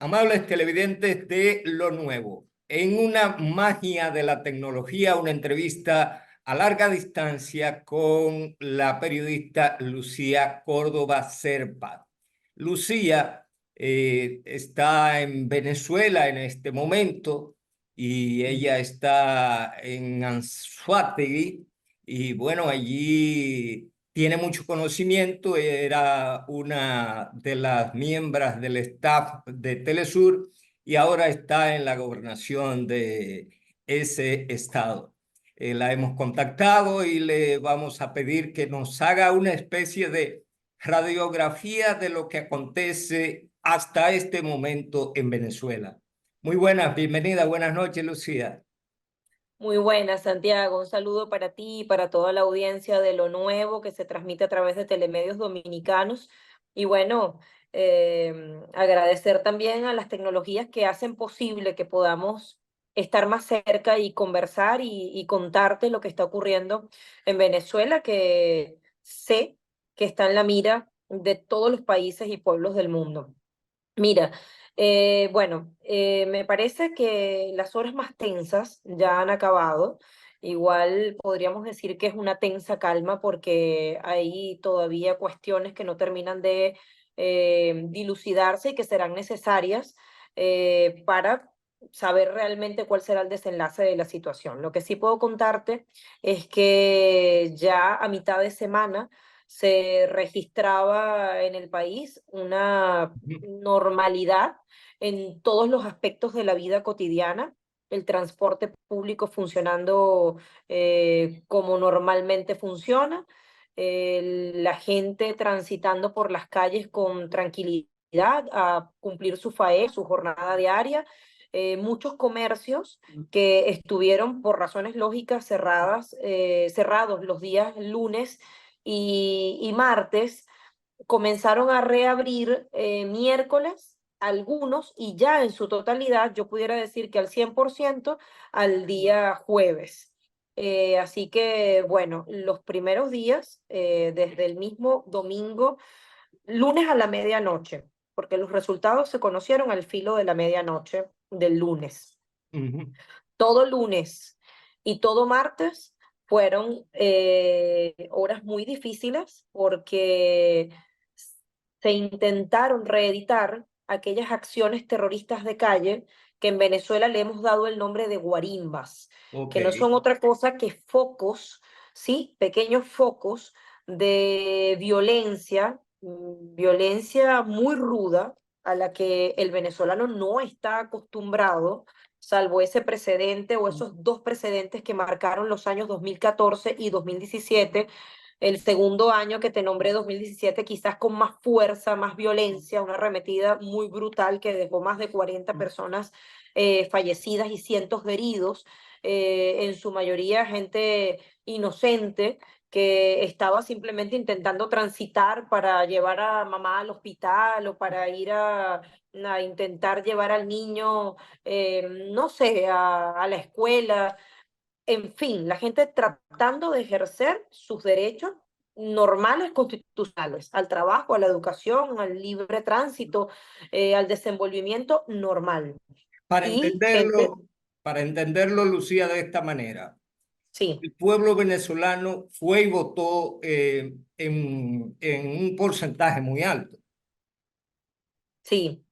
Amables televidentes de Lo Nuevo, en una magia de la tecnología, una entrevista a larga distancia con la periodista Lucía Córdoba Serpa. Lucía está en Venezuela en este momento y ella está en Anzoátegui y bueno, allí tiene mucho conocimiento, era una de las miembros del staff de Telesur y ahora está en la gobernación de ese estado. La hemos contactado y le vamos a pedir que nos haga una especie de radiografía de lo que acontece hasta este momento en Venezuela. Muy buenas, bienvenida, buenas noches, Lucía. Muy buenas, Santiago. Un saludo para ti y para toda la audiencia de Lo Nuevo que se transmite a través de Telemedios Dominicanos. Y bueno, agradecer también a las tecnologías que hacen posible que podamos estar más cerca y conversar y contarte lo que está ocurriendo en Venezuela, que sé que está en la mira de todos los países y pueblos del mundo. Mira, me parece que las horas más tensas ya han acabado. Igual podríamos decir que es una tensa calma porque hay todavía cuestiones que no terminan de dilucidarse y que serán necesarias para saber realmente cuál será el desenlace de la situación. Lo que sí puedo contarte es que ya a mitad de semana se registraba en el país una normalidad en todos los aspectos de la vida cotidiana, el transporte público funcionando como normalmente funciona, la gente transitando por las calles con tranquilidad a cumplir su faena, su jornada diaria, muchos comercios que estuvieron por razones lógicas cerrados los días lunes y martes, comenzaron a reabrir miércoles algunos y ya en su totalidad, yo pudiera decir que al 100% al día jueves. Así que, bueno, los primeros días, desde el mismo domingo, lunes a la medianoche, porque los resultados se conocieron al filo de la medianoche del lunes. Ujú. Todo lunes y todo martes fueron horas muy difíciles porque se intentaron reeditar aquellas acciones terroristas de calle que en Venezuela le hemos dado el nombre de guarimbas, Ok. que no son otra cosa que focos, ¿sí? Pequeños focos de violencia, violencia muy ruda a la que el venezolano no está acostumbrado, salvo ese precedente o esos dos precedentes que marcaron los años 2014 y 2017. El segundo año que te nombré, 2017, quizás con más fuerza, más violencia, una arremetida muy brutal que dejó más de 40 personas fallecidas y cientos de heridos, en su mayoría gente inocente que estaba simplemente intentando transitar para llevar a mamá al hospital o para ir a intentar llevar al niño, no sé, a la escuela. En fin, la gente tratando de ejercer sus derechos normales constitucionales, al trabajo, a la educación, al libre tránsito, al desenvolvimiento normal. Para Y gente, entenderlo, para entenderlo, Lucía, de esta manera. sí, El pueblo venezolano fue y votó en un porcentaje muy alto sí.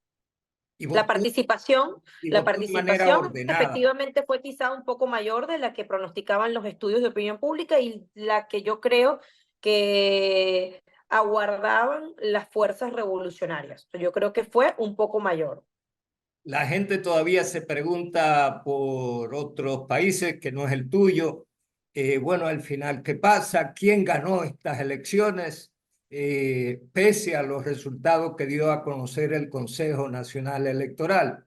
y La votó, participación, y la votó de manera participación ordenada. efectivamente fue quizá un poco mayor de la que pronosticaban los estudios de opinión pública y la que yo creo que aguardaban las fuerzas revolucionarias. Yo creo que fue un poco mayor. La gente todavía se pregunta por otros países que no es el tuyo. Bueno, al final, ¿qué pasa? ¿Quién ganó estas elecciones? Pese a los resultados que dio a conocer el Consejo Nacional Electoral.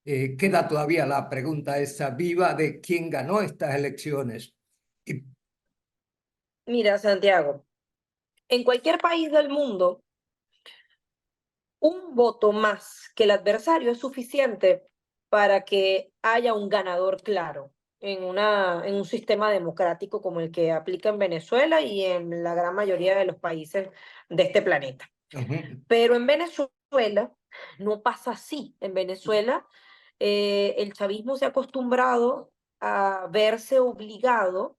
Queda todavía la pregunta esa viva de quién ganó estas elecciones. Y Mira, Santiago, en cualquier país del mundo, un voto más que el adversario es suficiente para que haya un ganador claro en un sistema democrático como el que aplica en Venezuela y en la gran mayoría de los países de este planeta. ujú, Pero en Venezuela No pasa así. En Venezuela, el chavismo se ha acostumbrado a verse obligado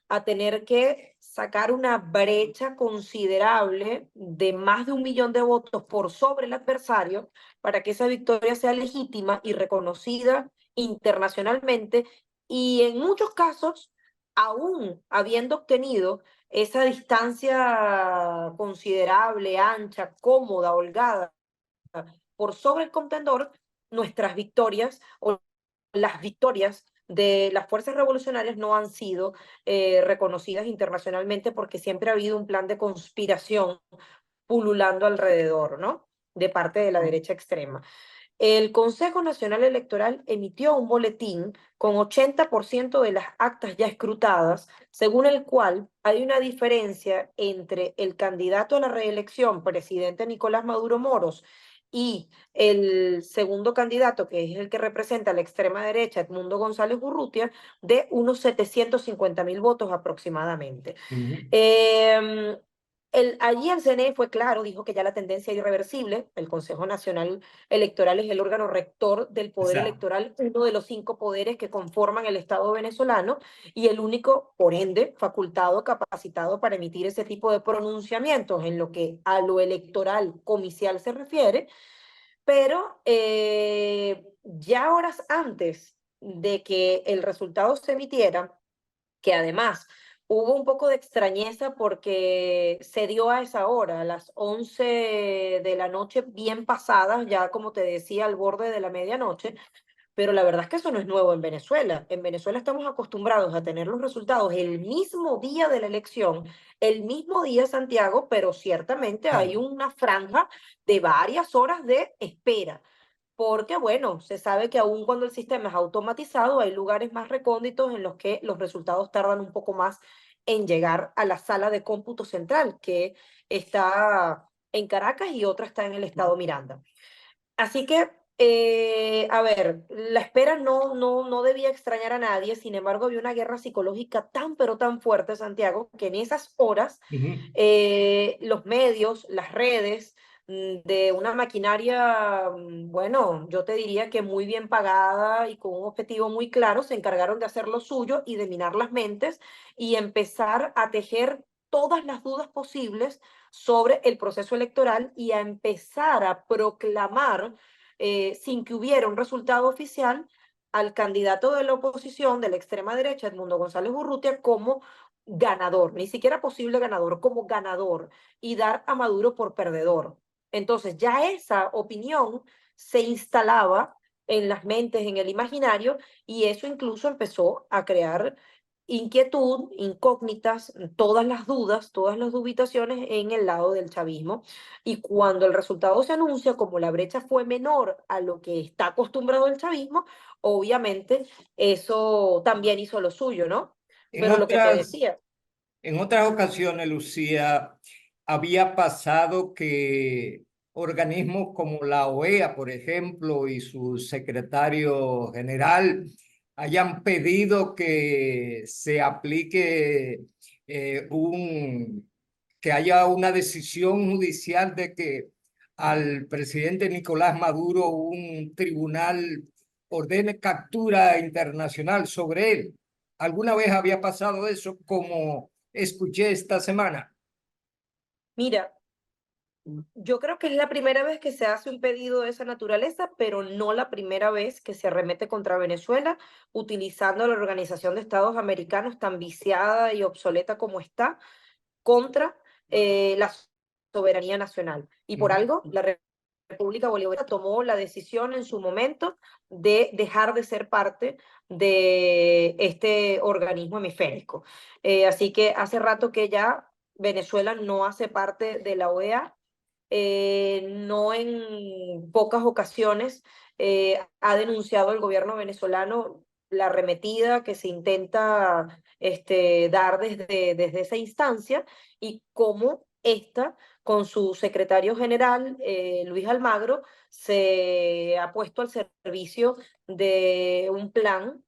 a tener que sacar una brecha considerable de más de 1 millón de votos por sobre el adversario para que esa victoria sea legítima y reconocida internacionalmente. Y en muchos casos, aún habiendo obtenido esa distancia considerable, ancha, cómoda, holgada, por sobre el contendor, nuestras victorias o las victorias de las fuerzas revolucionarias no han sido reconocidas internacionalmente porque siempre ha habido un plan de conspiración pululando alrededor, ¿no? De parte de la derecha extrema. El Consejo Nacional Electoral emitió un boletín con 80% de las actas ya escrutadas, según el cual hay una diferencia entre el candidato a la reelección, presidente Nicolás Maduro Moros, y el segundo candidato, que es el que representa a la extrema derecha, Edmundo González Urrutia, de unos 750.000 votos aproximadamente. Ujú. Allí el CNE fue claro, dijo que ya la tendencia es irreversible. El Consejo Nacional Electoral es el órgano rector del poder Exacto. electoral, uno de los 5 poderes que conforman el Estado venezolano y el único, por ende, facultado, capacitado para emitir ese tipo de pronunciamientos en lo que a lo electoral comicial se refiere. Pero ya horas antes de que el resultado se emitiera, que además hubo un poco de extrañeza porque se dio a esa hora, a las 11 de la noche, bien pasadas, ya como te decía, al borde de la medianoche, pero la verdad es que eso no es nuevo en Venezuela. En Venezuela estamos acostumbrados a tener los resultados el mismo día de la elección, el mismo día, Santiago, pero ciertamente hay Claro. una franja de varias horas de espera porque, bueno, se sabe que aun cuando el sistema es automatizado, hay lugares más recónditos en los que los resultados tardan un poco más en llegar a la sala de cómputo central, que está en Caracas y otra está en el estado Miranda. Así que, a ver, la espera no debía extrañar a nadie, sin embargo, había una guerra psicológica tan, pero tan fuerte, Santiago, que en esas horas Ujú. los medios, las redes, de una maquinaria, bueno, yo te diría que muy bien pagada y con un objetivo muy claro, se encargaron de hacer lo suyo y de minar las mentes y empezar a tejer todas las dudas posibles sobre el proceso electoral y a empezar a proclamar, sin que hubiera un resultado oficial, al candidato de la oposición, de la extrema derecha, Edmundo González Urrutia, como ganador, ni siquiera posible ganador, como ganador, y dar a Maduro por perdedor. Entonces ya esa opinión se instalaba en las mentes, en el imaginario, y eso incluso empezó a crear inquietud, incógnitas, todas las dudas, todas las dubitaciones en el lado del chavismo. Y cuando el resultado se anuncia, como la brecha fue menor a lo que está acostumbrado el chavismo, obviamente eso también hizo lo suyo, ¿no? En Pero lo que te otras, decía, en otras ocasiones, Lucía, había pasado que organismos como la OEA, por ejemplo, y su secretario general hayan pedido que se aplique que haya una decisión judicial de que al presidente Nicolás Maduro un tribunal ordene captura internacional sobre él. ¿Alguna vez había pasado eso como escuché esta semana? mira, yo creo que es la primera vez que se hace un pedido de esa naturaleza, pero no la primera vez que se arremete contra Venezuela utilizando la Organización de Estados Americanos tan viciada y obsoleta como está contra la soberanía nacional. Y por Ujú. algo, la República Bolivariana tomó la decisión en su momento de dejar de ser parte de este organismo hemisférico. Así que hace rato que ya Venezuela no hace parte de la OEA, no en pocas ocasiones ha denunciado el gobierno venezolano la arremetida que se intenta dar desde esa instancia y cómo esta, con su secretario general, Luis Almagro, se ha puesto al servicio de un plan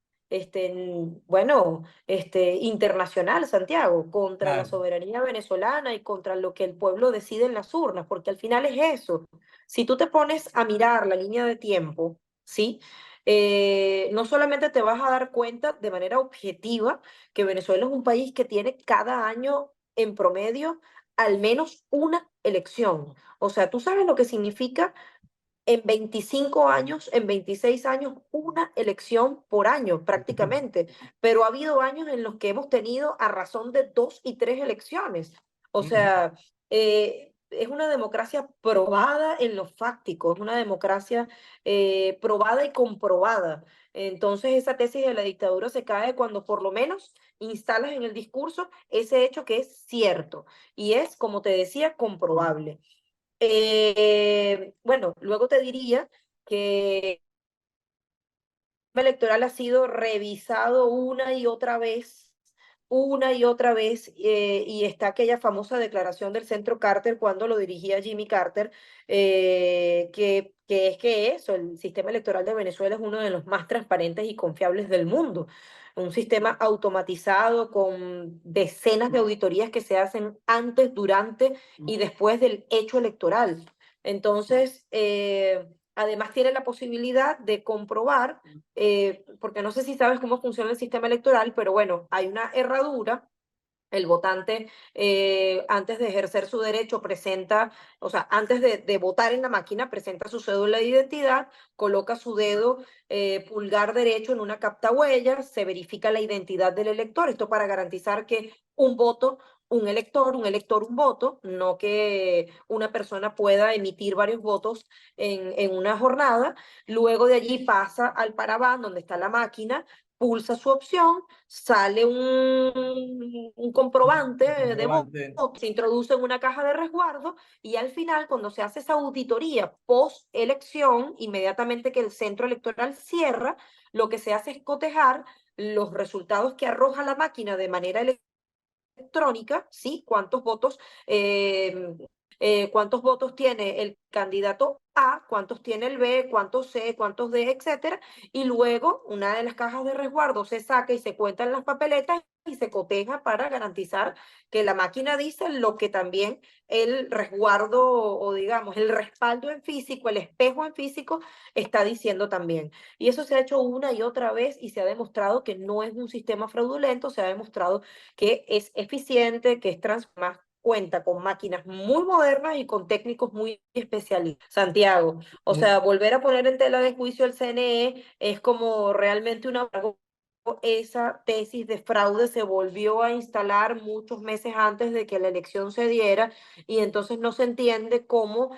bueno, internacional, Santiago, contra la Claro. soberanía venezolana y contra lo que el pueblo decide en las urnas, porque al final es eso. Si tú te pones a mirar la línea de tiempo, ¿sí? No solamente te vas a dar cuenta de manera objetiva que Venezuela es un país que tiene cada año en promedio al menos una elección. O sea, tú sabes lo que significa en 25 años, en 26 años, una elección por año prácticamente, pero ha habido años en los que hemos tenido a razón de 2 y 3 elecciones. O sea, es una democracia probada en lo fáctico, es una democracia probada y comprobada. Entonces, esa tesis de la dictadura se cae cuando por lo menos instalas en el discurso ese hecho que es cierto y es, como te decía, comprobable. Bueno, luego te diría que el electoral ha sido revisado una y otra vez, y está aquella famosa declaración del Centro Carter cuando lo dirigía Jimmy Carter, que es que eso, el sistema electoral de Venezuela es uno de los más transparentes y confiables del mundo. Un sistema automatizado con decenas de auditorías que se hacen antes, durante y después del hecho electoral. Entonces, además tiene la posibilidad de comprobar, porque no sé si sabes cómo funciona el sistema electoral, pero bueno, hay una herradura. El votante, antes de ejercer su derecho, presenta, o sea, antes de votar en la máquina, presenta su cédula de identidad, coloca su dedo pulgar derecho en una captahuella, se verifica la identidad del elector. Esto para garantizar que un voto, un elector, un voto, no que una persona pueda emitir varios votos en una jornada. Luego de allí pasa al paraván, donde está la máquina, pulsa su opción, sale un comprobante de voto, Comprobante. se introduce en una caja de resguardo y al final, cuando se hace esa auditoría post elección, inmediatamente que el centro electoral cierra, lo que se hace es cotejar los resultados que arroja la máquina de manera electrónica, ¿sí? Cuántos votos tiene el candidato A, cuántos tiene el B, cuántos C, cuántos D, etcétera. Y luego una de las cajas de resguardo se saca y se cuentan las papeletas y se coteja para garantizar que la máquina dice lo que también el resguardo o digamos el respaldo en físico, el espejo en físico está diciendo también. Y eso se ha hecho una y otra vez y se ha demostrado que no es un sistema fraudulento, se ha demostrado que es eficiente, que es transparente, cuenta con máquinas muy modernas y con técnicos muy especializados. Santiago, o sea, volver a poner en tela de juicio el CNE es como realmente una... Esa tesis de fraude se volvió a instalar muchos meses antes de que la elección se diera y entonces no se entiende cómo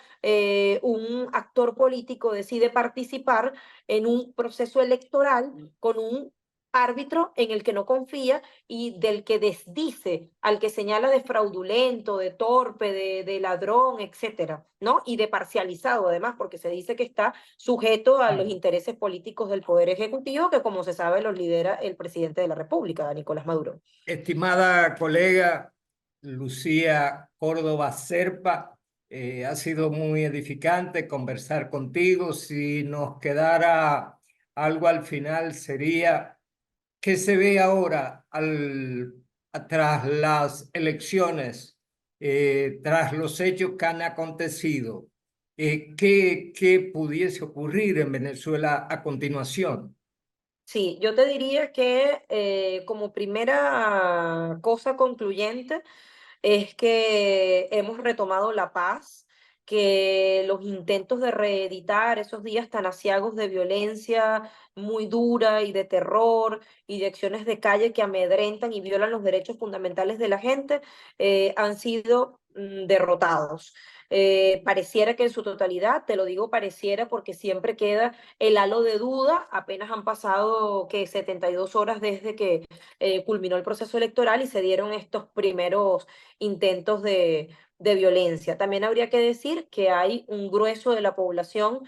un actor político decide participar en un proceso electoral con un árbitro en el que no confía y del que desdice, al que señala de fraudulento, de torpe, de ladrón, etcétera, ¿no? Y de parcializado además, porque se dice que está sujeto a los Claro. intereses políticos del Poder Ejecutivo, que como se sabe los lidera el presidente de la República, Nicolás Maduro. Estimada colega Lucía Córdoba Serpa, ha sido muy edificante conversar contigo. Si nos quedara algo al final sería qué se ve ahora tras las elecciones, tras los hechos que han acontecido. ¿Qué pudiese ocurrir en Venezuela a continuación? Sí, yo te diría que como primera cosa concluyente es que hemos retomado la paz, que los intentos de reeditar esos días tan aciagos de violencia muy dura y de terror y de acciones de calle que amedrentan y violan los derechos fundamentales de la gente han sido derrotados. Pareciera que en su totalidad, te lo digo pareciera porque siempre queda el halo de duda, apenas han pasado que 72 horas desde que culminó el proceso electoral y se dieron estos primeros intentos de violencia. También habría que decir que hay un grueso de la población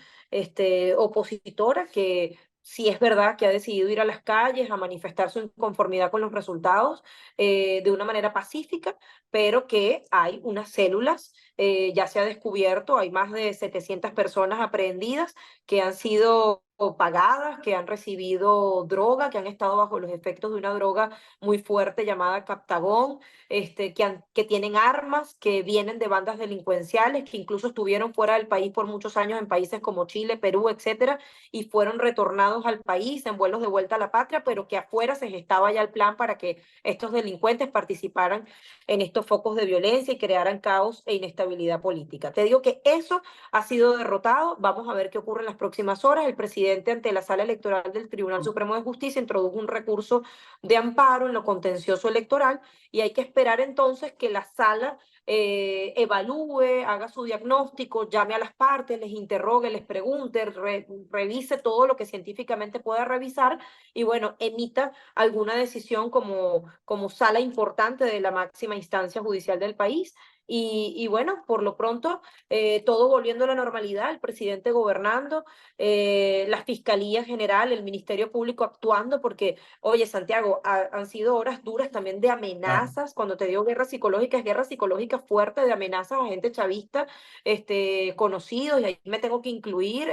opositora que sí es verdad que ha decidido ir a las calles a manifestar su inconformidad con los resultados de una manera pacífica, pero que hay unas células, ya se ha descubierto, hay más de 700 personas aprehendidas que han sido pagadas, que han recibido droga, que han estado bajo los efectos de una droga muy fuerte llamada Captagón, que tienen armas, que vienen de bandas delincuenciales, que incluso estuvieron fuera del país por muchos años en países como Chile, Perú, etcétera, y fueron retornados al país en vuelos de vuelta a la patria, pero que afuera se gestaba ya el plan para que estos delincuentes participaran en estos focos de violencia y crearan caos e inestabilidad política. Te digo que eso ha sido derrotado. Vamos a ver qué ocurre en las próximas horas. El presidente, ante la Sala Electoral del Tribunal Supremo de Justicia, introdujo un recurso de amparo en lo contencioso electoral y hay que esperar entonces que la Sala evalúe, haga su diagnóstico, llame a las partes, les interrogue, les pregunte, revise todo lo que científicamente pueda revisar y bueno, emita alguna decisión como sala importante de la máxima instancia judicial del país. Y bueno, por lo pronto, todo volviendo a la normalidad, el presidente gobernando, la Fiscalía General, el Ministerio Público actuando, porque, oye, Santiago, han sido horas duras también de Claro. amenazas. Cuando te digo guerra psicológica fuerte de amenazas a gente chavista, conocidos, y ahí me tengo que incluir,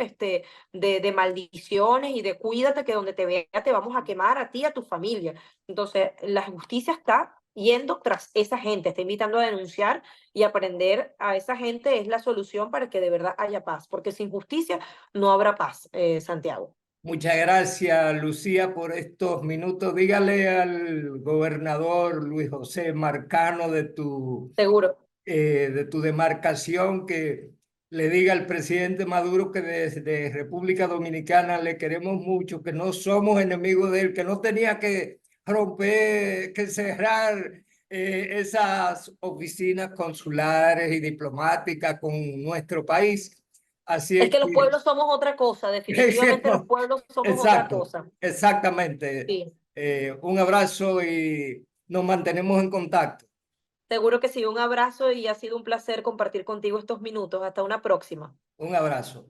de maldiciones y de cuídate que donde te vea te vamos a quemar a ti, a tu familia. Entonces, la justicia está yendo tras esa gente, está invitando a denunciar y aprender a esa gente es la solución para que de verdad haya paz, porque sin justicia no habrá paz, Santiago. Muchas gracias, Lucía, por estos minutos. Dígale al gobernador Luis José Marcano Seguro. de tu demarcación que le diga al presidente Maduro que desde República Dominicana le queremos mucho, que no somos enemigos de él, que no tenía que romper, que cerrar esas oficinas consulares y diplomáticas con nuestro país. Así Es es que los que pueblos somos otra cosa, definitivamente los pueblos somos otra exacto, cosa. exactamente. Sí, Un abrazo y nos mantenemos en contacto. seguro que sí, un abrazo y ha sido un placer compartir contigo estos minutos. Hasta una próxima. Un abrazo.